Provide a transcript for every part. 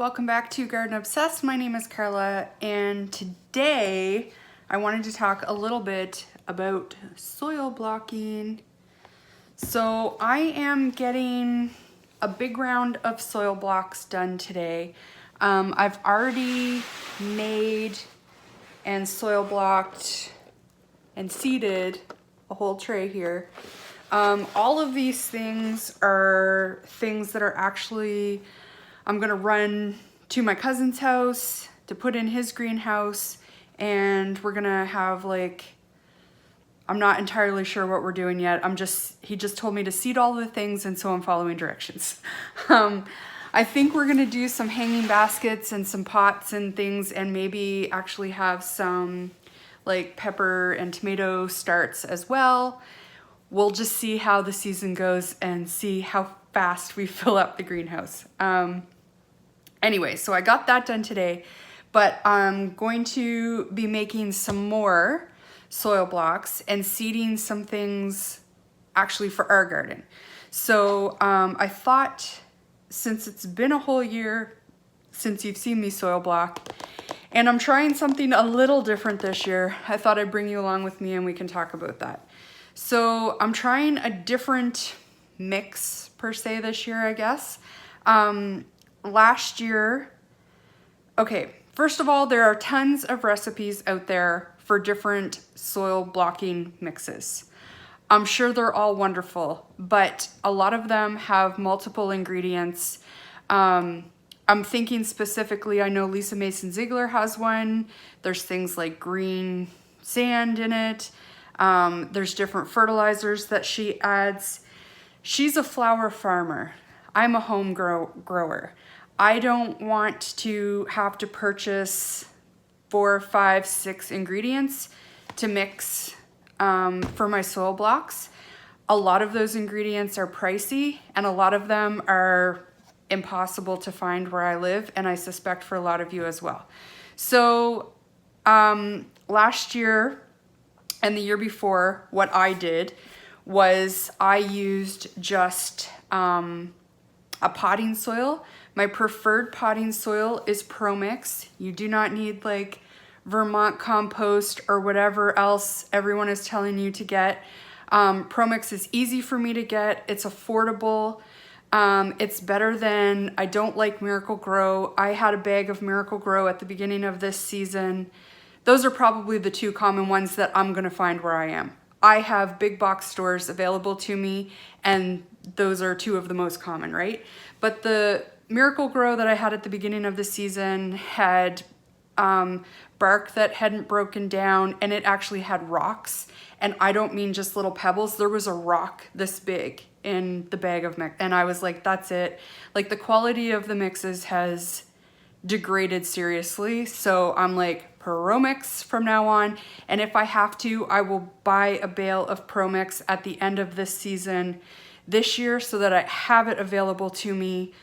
welcome back to Garden Obsessed. My name is Carla, and today I wanted to talk a little bit about soil blocking. So I am getting a big round of soil blocks done today. I've already made and soil blocked and seeded a whole tray here. All of these things are things that are actually I'm gonna run to my cousin's house to put in his greenhouse, and we're gonna have I'm not entirely sure what we're doing yet. He just told me to seed all the things, and so I'm following directions. I think we're gonna do some hanging baskets and some pots and things, and maybe actually have some like pepper and tomato starts as well. We'll just see how the season goes and see how fast we fill up the greenhouse. Anyway, so I got that done today, but I'm going to be making some more soil blocks and seeding some things actually for our garden. So I thought, since it's been a whole year since you've seen me soil block, and I'm trying something a little different this year, I thought I'd bring you along with me and we can talk about that. So I'm trying a different mix per se this year, I guess. Last year, okay, first of all, there are tons of recipes out there for different soil blocking mixes. I'm sure they're all wonderful, but a lot of them have multiple ingredients. I'm thinking specifically, I know Lisa Mason Ziegler has one. There's things like green sand in it. There's different fertilizers that she adds. She's a flower farmer. I'm a home grower. I don't want to have to purchase 4, 5, 6 ingredients to mix for my soil blocks. A lot of those ingredients are pricey, and a lot of them are impossible to find where I live, and I suspect for a lot of you as well. So last year and the year before, what I did was I used just a potting soil. My preferred potting soil is ProMix. You do not need like Vermont compost or whatever else everyone is telling you to get. ProMix is easy for me to get. It's affordable. It's better than, I don't like Miracle Grow. I had a bag of Miracle Grow at the beginning of this season. Those are probably the two common ones that I'm gonna find where I am. I have big box stores available to me, and those are two of the most common, right? But the Miracle Grow that I had at the beginning of the season had bark that hadn't broken down, and it actually had rocks. And I don't mean just little pebbles. There was a rock this big in the bag of mix, and I was like, that's it. Like, the quality of the mixes has degraded seriously. So I'm like, ProMix from now on. And if I have to, I will buy a bale of ProMix at the end of this season this year so that I have it available to me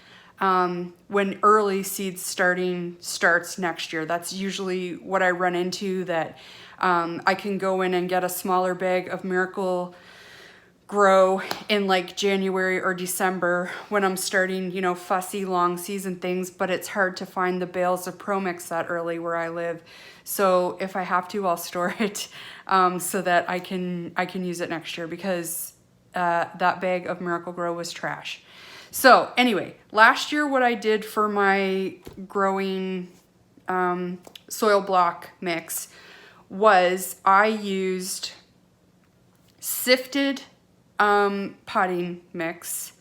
when early seed starts next year. That's usually what I run into, that I can go in and get a smaller bag of Miracle Grow in like January or December when I'm starting, you know, fussy long season things, but it's hard to find the bales of ProMix that early where I live. So if I have to, I'll store it so that I can use it next year, because that bag of Miracle Grow was trash. So anyway, last year what I did for my growing soil block mix was I used sifted potting mix,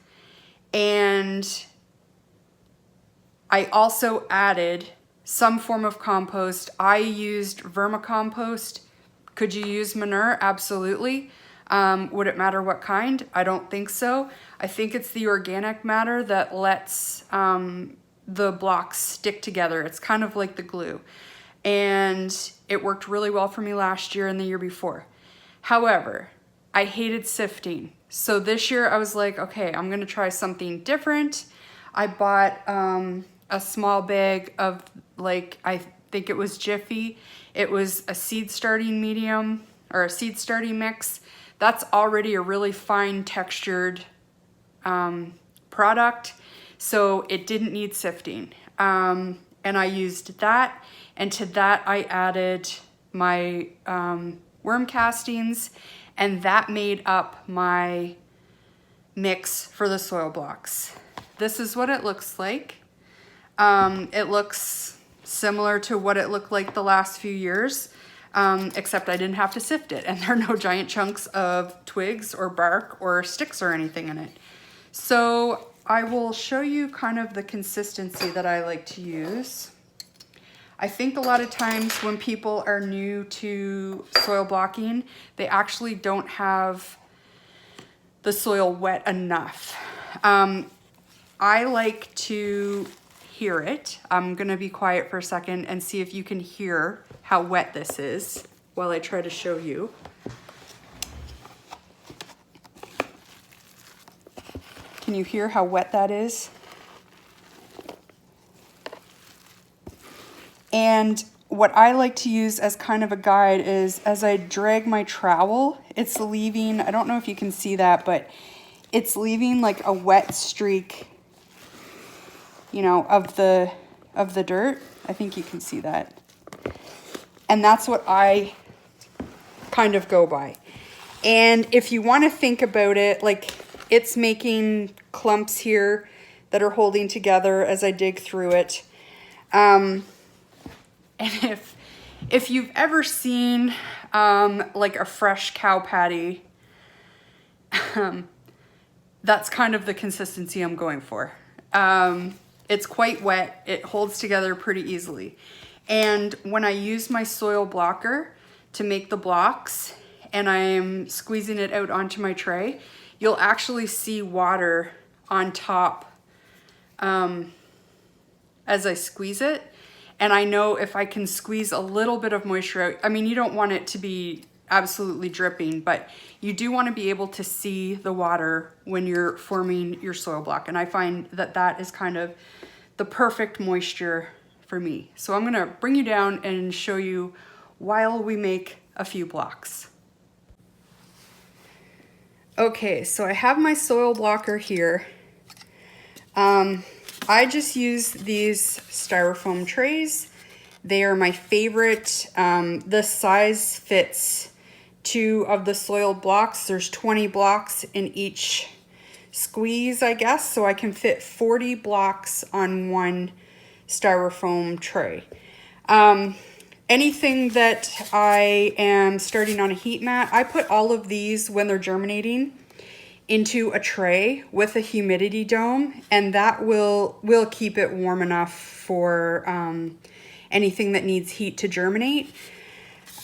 and I also added some form of compost. I used vermicompost. Could you use manure? Absolutely. Would it matter what kind? I don't think so. I think it's the organic matter that lets the blocks stick together. It's kind of like the glue. And it worked really well for me last year and the year before. However, I hated sifting. So this year I was like, okay, I'm gonna try something different. I bought a small bag of, like, I think it was Jiffy. It was a seed starting medium, or a seed starting mix. That's already a really fine textured product, so it didn't need sifting. and I used that. And to that I added my worm castings, and that made up my mix for the soil blocks. This is what it looks like. It looks similar to what it looked like the last few years, except I didn't have to sift it, and there are no giant chunks of twigs or bark or sticks or anything in it. So I will show you kind of the consistency that I like to use. I think a lot of times when people are new to soil blocking, they actually don't have the soil wet enough. I like to hear it. I'm gonna be quiet for a second and see if you can hear how wet this is while I try to show you. Can you hear how wet that is? And what I like to use as kind of a guide is as I drag my trowel, it's leaving, I don't know if you can see that, but it's leaving like a wet streak, you know, of the dirt. I think you can see that. And that's what I kind of go by. And if you want to think about it, like it's making clumps here that are holding together as I dig through it. And if you've ever seen like a fresh cow patty, that's kind of the consistency I'm going for. It's quite wet. It holds together pretty easily. And when I use my soil blocker to make the blocks and I'm squeezing it out onto my tray, you'll actually see water on top as I squeeze it. And I know if I can squeeze a little bit of moisture out, I mean, you don't want it to be absolutely dripping, but you do want to be able to see the water when you're forming your soil block. And I find that that is kind of the perfect moisture for me. So I'm gonna bring you down and show you while we make a few blocks. Okay, so I have my soil blocker here. I just use these styrofoam trays. They are my favorite. The size fits 2 of the soil blocks. There's 20 blocks in each squeeze, I guess, so I can fit 40 blocks on one styrofoam tray. Anything that I am starting on a heat mat, I put all of these when they're germinating into a tray with a humidity dome, and that will keep it warm enough for anything that needs heat to germinate.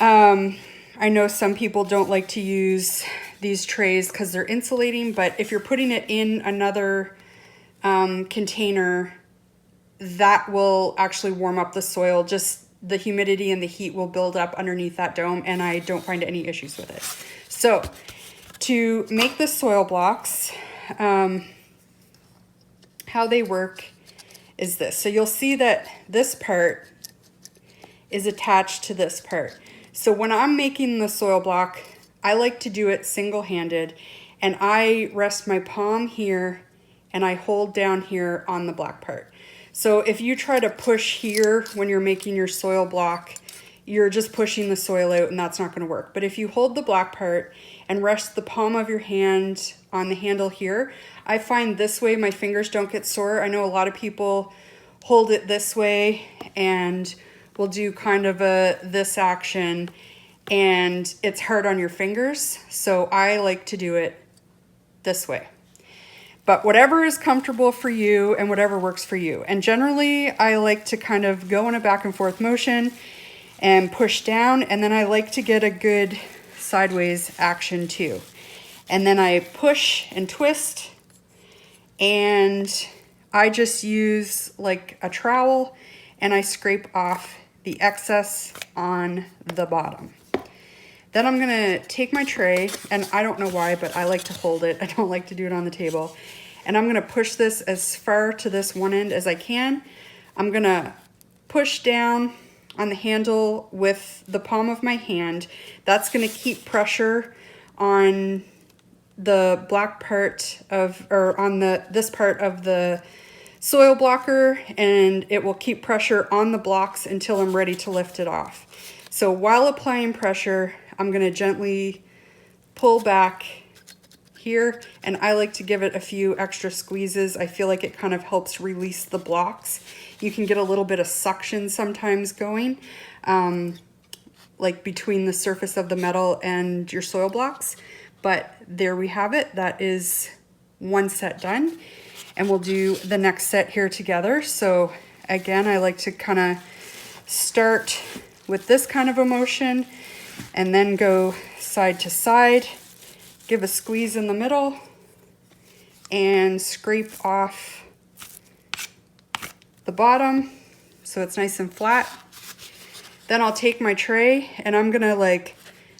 I know some people don't like to use these trays because they're insulating, but if you're putting it in another container, that will actually warm up the soil. Just the humidity and the heat will build up underneath that dome, and I don't find any issues with it. So to make the soil blocks, how they work is this. So you'll see that this part is attached to this part. So when I'm making the soil block, I like to do it single-handed, and I rest my palm here and I hold down here on the black part. So if you try to push here when you're making your soil block, you're just pushing the soil out, and that's not going to work. But if you hold the black part and rest the palm of your hand on the handle here, I find this way my fingers don't get sore. I know a lot of people hold it this way and will do kind of this action, and it's hard on your fingers. So I like to do it this way. But whatever is comfortable for you and whatever works for you. And generally I like to kind of go in a back and forth motion and push down, and then I like to get a good sideways action too. And then I push and twist, and I just use like a trowel and I scrape off the excess on the bottom. Then I'm gonna take my tray, and I don't know why, but I like to hold it. I don't like to do it on the table. And I'm gonna push this as far to this one end as I can. I'm gonna push down on the handle with the palm of my hand. That's gonna keep pressure on the black part of, or on this part of the soil blocker, and it will keep pressure on the blocks until I'm ready to lift it off. So while applying pressure, I'm going to gently pull back here, and I like to give it a few extra squeezes. I feel like it kind of helps release the blocks. You can get a little bit of suction sometimes going, like between the surface of the metal and your soil blocks. But there we have it. That is one set done, and we'll do the next set here together. So again, I like to kind of start with this kind of a motion and then go side to side, give a squeeze in the middle, and scrape off the bottom so it's nice and flat. Then I'll take my tray and I'm gonna like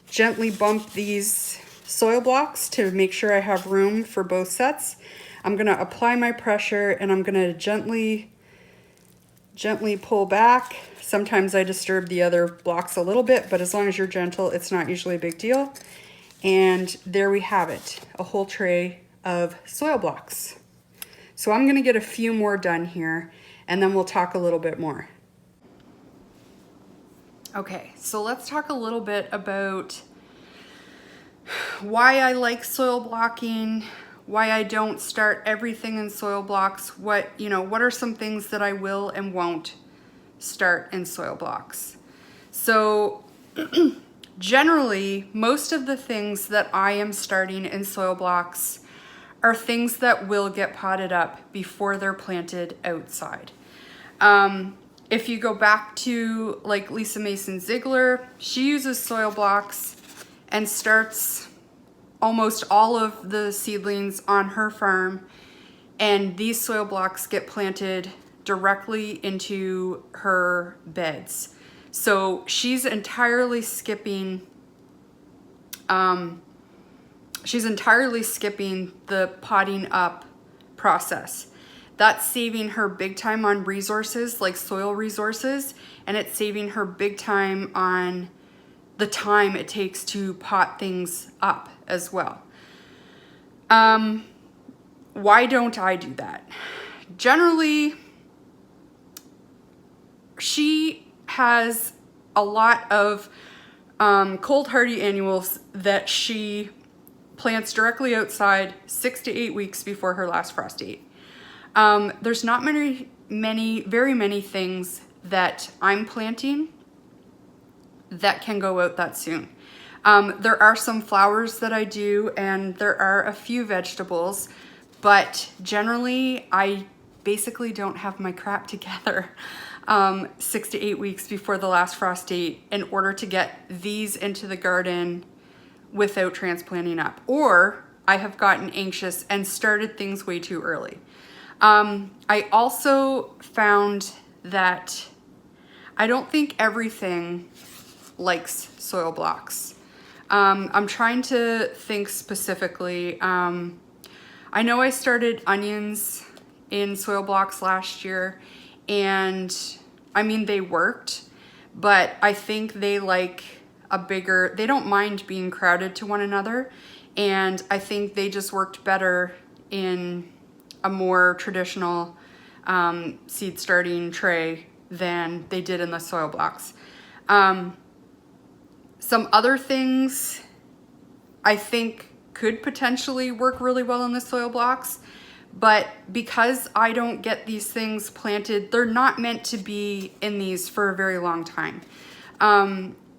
gently bump these soil blocks to make sure I have room for both sets. I'm gonna apply my pressure and I'm gonna gently pull back. Sometimes I disturb the other blocks a little bit, but as long as you're gentle, it's not usually a big deal. And there we have it, a whole tray of soil blocks. So I'm gonna get a few more done here, and then we'll talk a little bit more. Okay, so let's talk a little bit about why I like soil blocking, why I don't start everything in soil blocks, what are some things that I will and won't start in soil blocks. So generally, most of the things that I am starting in soil blocks are things that will get potted up before they're planted outside. If you go back to like Lisa Mason Ziegler, she uses soil blocks and starts almost all of the seedlings on her farm, and these soil blocks get planted directly into her beds. So she's entirely skipping the potting up process. That's saving her big time on resources like soil resources, and it's saving her big time on the time it takes to pot things up as well. Why don't I do that? Generally, she has a lot of cold hardy annuals that she plants directly outside 6 to 8 weeks before her last frost date. There's not very many things that I'm planting that can go out that soon. There are some flowers that I do, and there are a few vegetables, but generally I basically don't have my crap together 6 to 8 weeks before the last frost date in order to get these into the garden without transplanting up, or I have gotten anxious and started things way too early. I also found that I don't think everything likes soil blocks. I'm trying to think specifically. I know I started onions in soil blocks last year, and I mean, they worked, but I think they like they don't mind being crowded to one another, and I think they just worked better in a more traditional seed starting tray than they did in the soil blocks. Some other things I think could potentially work really well in the soil blocks, but because I don't get these things planted, they're not meant to be in these for a very long time.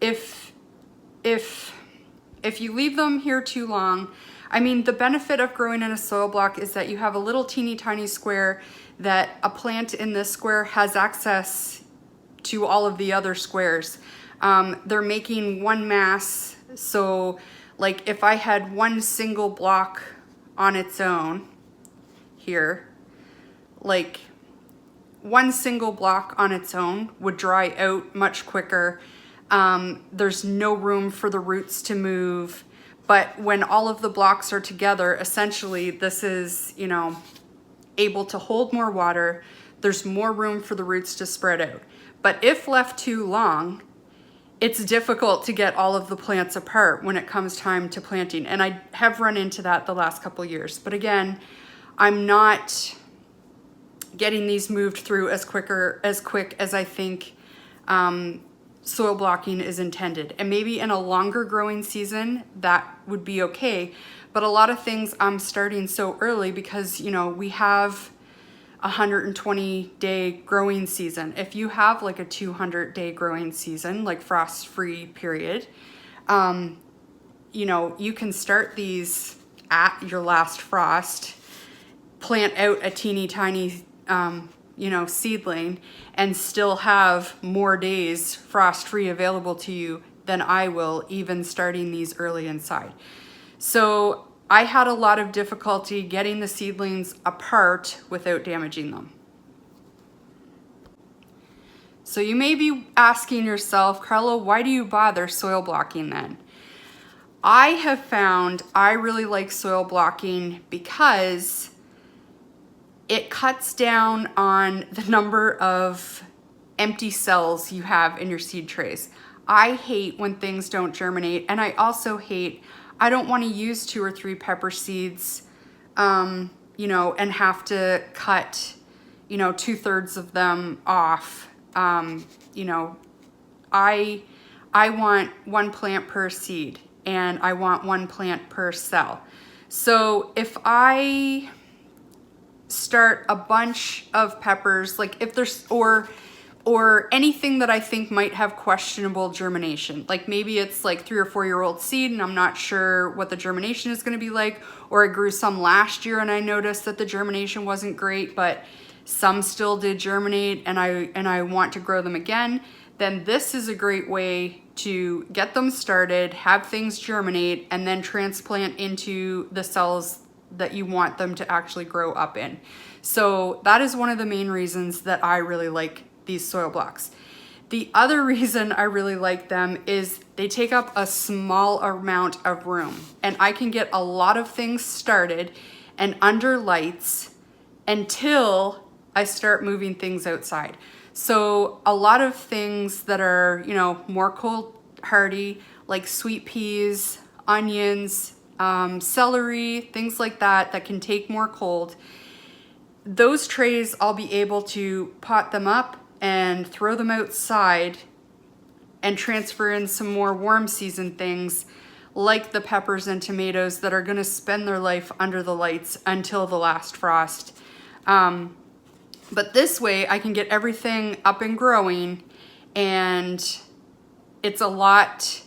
If you leave them here too long, I mean, the benefit of growing in a soil block is that you have a little teeny tiny square that a plant in this square has access to all of the other squares. They're making one mass, so like if I had one single block on its own here, like one single block on its own would dry out much quicker. There's no room for the roots to move. But when all of the blocks are together, essentially this is, able to hold more water. There's more room for the roots to spread out. But if left too long, it's difficult to get all of the plants apart when it comes time to planting. And I have run into that the last couple years. But again, I'm not getting these moved through as quick as I think soil blocking is intended. And maybe in a longer growing season, that would be okay. But a lot of things I'm starting so early because, you know, we have 120-day growing season. If you have like a 200-day growing season, like frost-free period, you know, you can start these at your last frost, plant out a teeny tiny, you know, seedling, and still have more days frost-free available to you than I will, even starting these early inside. So I had a lot of difficulty getting the seedlings apart without damaging them. So you may be asking yourself, Carla, why do you bother soil blocking then? I have found I really like soil blocking because it cuts down on the number of empty cells you have in your seed trays. I hate when things don't germinate, and I also hate, I don't want to use 2 or 3 pepper seeds, you know, and have to cut, you know, 2/3 of them off. You know, I want 1 plant per seed, and I want 1 plant per cell. So if I start a bunch of peppers, like if there's, or anything that I think might have questionable germination, like maybe it's like 3 or 4-year-old seed and I'm not sure what the germination is going to be like, or I grew some last year and I noticed that the germination wasn't great, but some still did germinate, and I want to grow them again, then this is a great way to get them started, have things germinate, and then transplant into the cells that you want them to actually grow up in. So that is one of the main reasons that I really like these soil blocks. The other reason I really like them is they take up a small amount of room, and I can get a lot of things started and under lights until I start moving things outside. So a lot of things that are, you know, more cold hardy, like sweet peas, onions, celery, things like that, that can take more cold, those trays I'll be able to pot them up and throw them outside and transfer in some more warm season things like the peppers and tomatoes that are going to spend their life under the lights until the last frost. But this way I can get everything up and growing, and it's a lot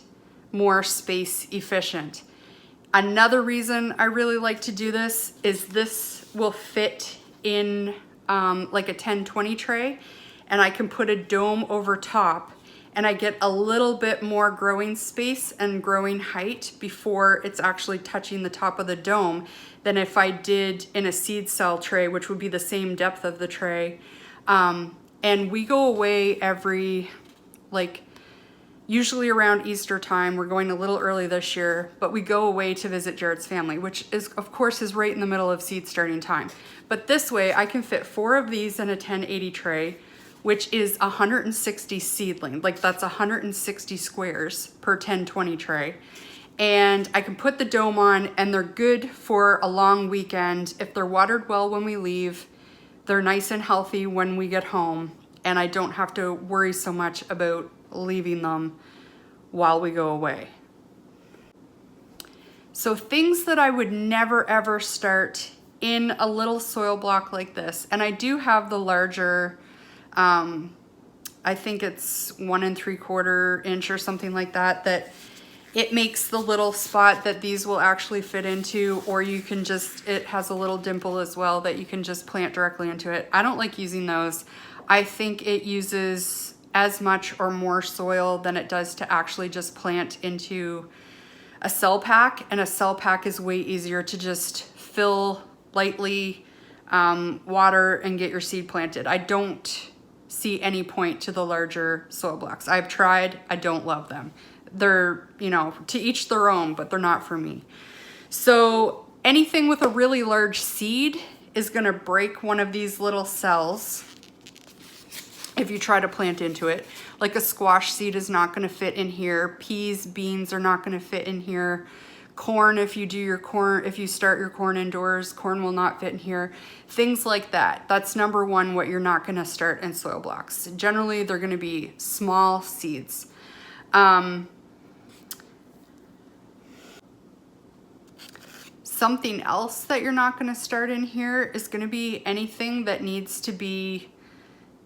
more space efficient. Another reason I really like to do this is this will fit in like a 10-20 tray, and I can put a dome over top, and I get a little bit more growing space and growing height before it's actually touching the top of the dome than if I did in a seed cell tray, which would be the same depth of the tray. And we go away every, like, usually around Easter time. We're going a little early this year, but we go away to visit Jared's family, which is, of course, is right in the middle of seed starting time. But this way I can fit 4 of these in a 1080 tray, which is 160 seedling. Like, that's 160 squares per 1020 tray. And I can put the dome on, and they're good for a long weekend. If they're watered well when we leave, they're nice and healthy when we get home, and I don't have to worry so much about leaving them while we go away. So things that I would never ever start in a little soil block like this, and I do have the larger, I think it's 1 3/4 inch or something like that, that it makes the little spot that these will actually fit into, or you can just, it has a little dimple as well that you can just plant directly into it. I don't like using those. I think it uses as much or more soil than it does to actually just plant into a cell pack, and a cell pack is way easier to just fill lightly, water, and get your seed planted. I don't see any point to the larger soil blocks. I've tried, I don't love them. They're, you know, to each their own, but they're not for me. So anything with a really large seed is gonna break one of these little cells if you try to plant into it. Like a squash seed is not gonna fit in here. Peas, beans are not gonna fit in here. corn, if you start your corn indoors, corn will not fit in here. Things like that. That's number one, what you're not gonna start in soil blocks. Generally, they're gonna be small seeds. Something else that you're not gonna start in here is gonna be anything that needs to be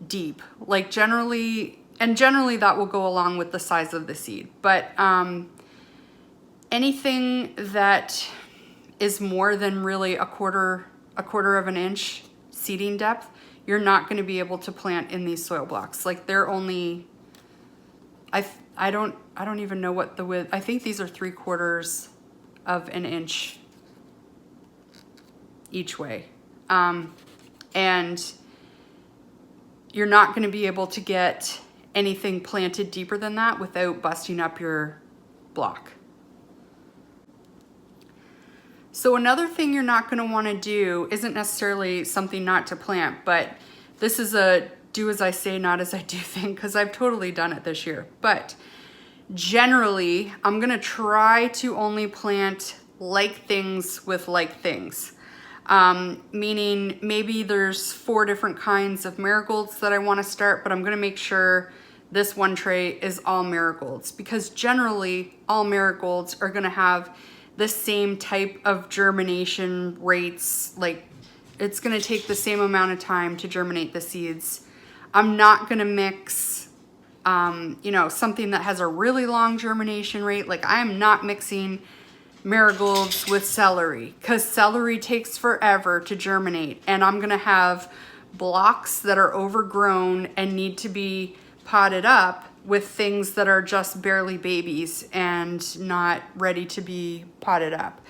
deep. Like generally that will go along with the size of the seed. But anything that is more than really a quarter of an inch seeding depth, you're not going to be able to plant in these soil blocks. Like they're only, I don't even know what the width, I think these are 3/4 of an inch each way. And you're not going to be able to get anything planted deeper than that without busting up your block. So another thing you're not gonna wanna do isn't necessarily something not to plant, but this is a do as I say, not as I do thing, because I've totally done it this year. But generally, I'm gonna try to only plant like things with like things. Meaning maybe there's 4 different kinds of marigolds that I wanna start, but I'm gonna make sure this one tray is all marigolds, because generally all marigolds are gonna have the same type of germination rates. Like it's gonna take the same amount of time to germinate the seeds. I'm not gonna mix, you know, something that has a really long germination rate. Like I'm not mixing marigolds with celery, because celery takes forever to germinate, and I'm gonna have blocks that are overgrown and need to be potted up with things that are just barely babies and not ready to be potted up.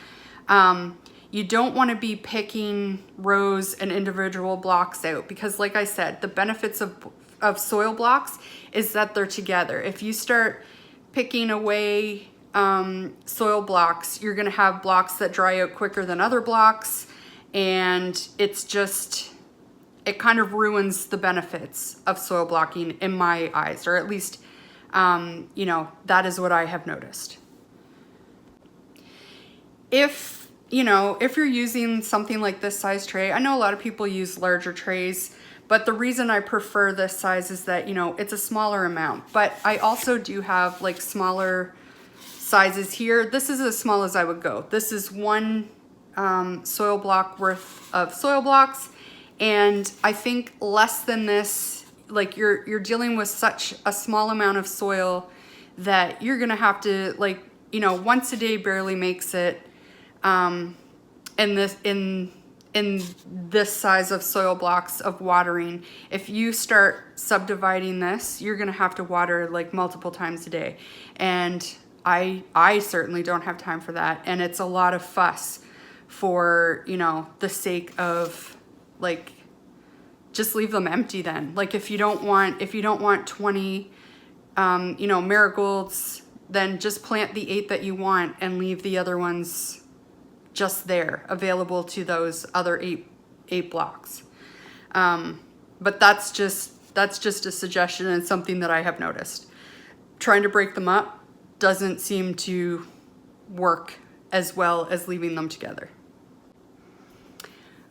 You don't want to be picking rows and individual blocks out, because like I said, the benefits of soil blocks is that they're together. If you start picking away soil blocks, you're going to have blocks that dry out quicker than other blocks, and it kind of ruins the benefits of soil blocking in my eyes, or at least, you know, that is what I have noticed. If you're using something like this size tray, I know a lot of people use larger trays, but the reason I prefer this size is that, you know, it's a smaller amount. But I also do have like smaller sizes here. This is as small as I would go. This is 1 soil block worth of soil blocks. And I think less than this, like you're dealing with such a small amount of soil that you're gonna have to, like, you know, once a day barely makes it in this size of soil blocks of watering. If you start subdividing this, you're gonna have to water like multiple times a day. And I certainly don't have time for that. And it's a lot of fuss for, you know, the sake of, like, just leave them empty then. Like if you don't want 20 you know, marigolds, then just plant the 8 that you want and leave the other ones just there, available to those other eight blocks. But that's just a suggestion and something that I have noticed. Trying to break them up doesn't seem to work as well as leaving them together.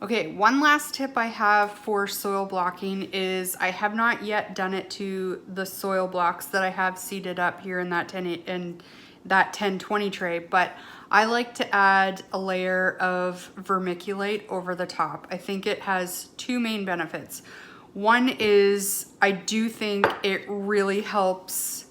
Okay, one last tip I have for soil blocking is I have not yet done it to the soil blocks that I have seeded up here in that 10-20 tray, but I like to add a layer of vermiculite over the top. I think it has 2 main benefits. One is I do think it really helps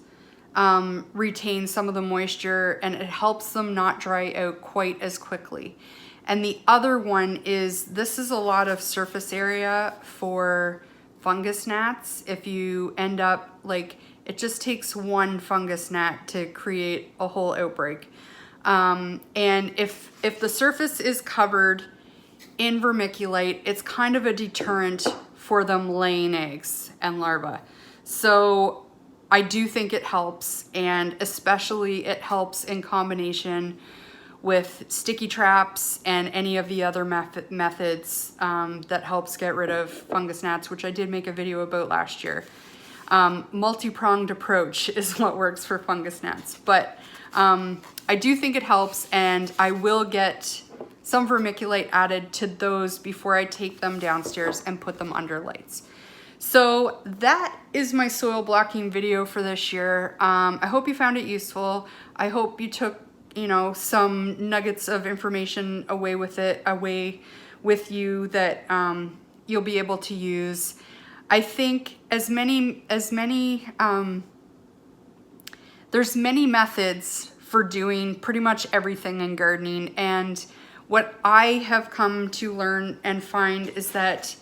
retain some of the moisture, and it helps them not dry out quite as quickly. And the other one is this is a lot of surface area for fungus gnats. If you end up, like, it just takes 1 fungus gnat to create a whole outbreak. And if the surface is covered in vermiculite, it's kind of a deterrent for them laying eggs and larvae. So I do think it helps, and especially it helps in combination with sticky traps and any of the other methods that helps get rid of fungus gnats, which I did make a video about last year. multi-pronged approach is what works for fungus gnats. But I do think it helps, and I will get some vermiculite added to those before I take them downstairs and put them under lights. So that is my soil blocking video for this year. I hope you found it useful. I hope you took, you know, some nuggets of information away with you that you'll be able to use. I think there's many methods for doing pretty much everything in gardening, and what I have come to learn and find is that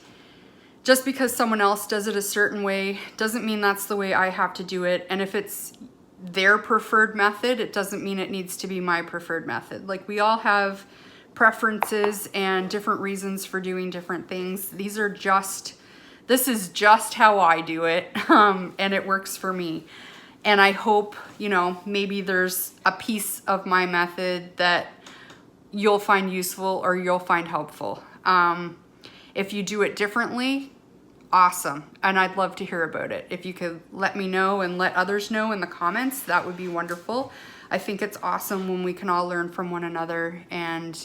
just because someone else does it a certain way doesn't mean that's the way I have to do it. And if it's their preferred method, it doesn't mean it needs to be my preferred method. Like, we all have preferences and different reasons for doing different things. This is just how I do it, and it works for me. And I hope, you know, maybe there's a piece of my method that you'll find useful or you'll find helpful. If you do it differently, awesome. And I'd love to hear about it. If you could let me know and let others know in the comments, that would be wonderful. I think it's awesome when we can all learn from one another and,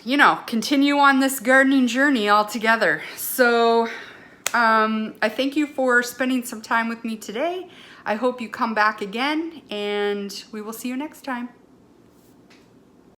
you know, continue on this gardening journey all together. So I thank you for spending some time with me today. I hope you come back again, and we will see you next time.